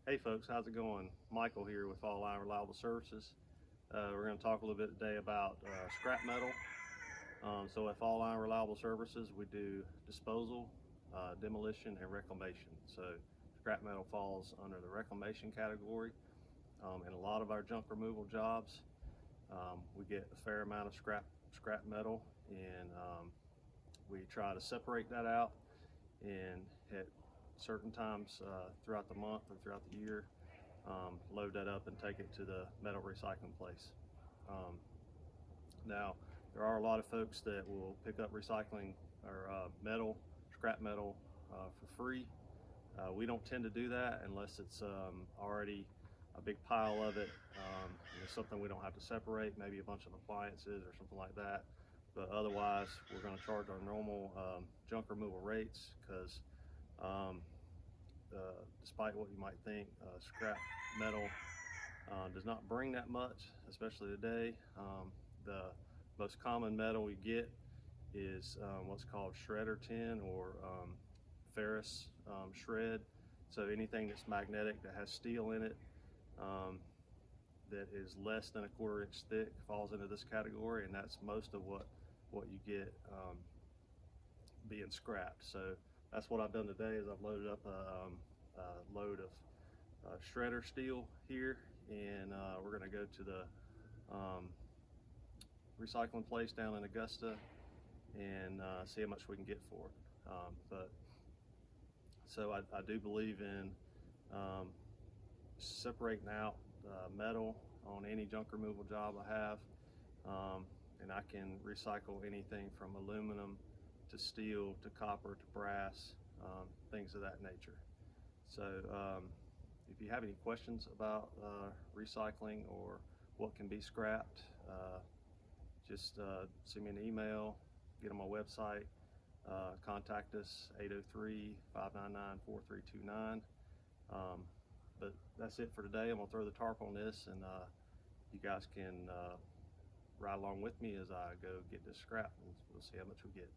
Hey folks, how's it going? Michael here with All Line Reliable Services. We're going to talk a little bit today about scrap metal. So at All Line Reliable Services, we do disposal, demolition, and reclamation. So scrap metal falls under the reclamation category. In a lot of our junk removal jobs, we get a fair amount of scrap metal, and we try to separate that out, and at certain times throughout the month or throughout the year, load that up and take it to the metal recycling place. Now, there are a lot of folks that will pick up recycling or scrap metal for free. We don't tend to do that unless it's already a big pile of it. It's something we don't have to separate, maybe a bunch of appliances or something like that. But otherwise, we're going to charge our normal junk removal rates because despite what you might think, scrap metal does not bring that much, especially today. The most common metal we get is what's called shredder tin or ferrous shred. So anything that's magnetic that has steel in it that is less than a 1/4 inch thick falls into this category, and that's most of what you get being scrapped. So that's what I've done today is I've loaded up a load of shredder steel here, and we're going to go to the recycling place down in Augusta and see how much we can get for it. So I do believe in separating out metal on any junk removal job I have, and I can recycle anything from aluminum to steel to copper to brass, things of that nature. So if you have any questions about recycling or what can be scrapped, just send me an email, get on my website, contact us 803-599-4329. But that's it for today. I'm going to throw the tarp on this, and you guys can ride along with me as I go get this scrap, and we'll see how much we get.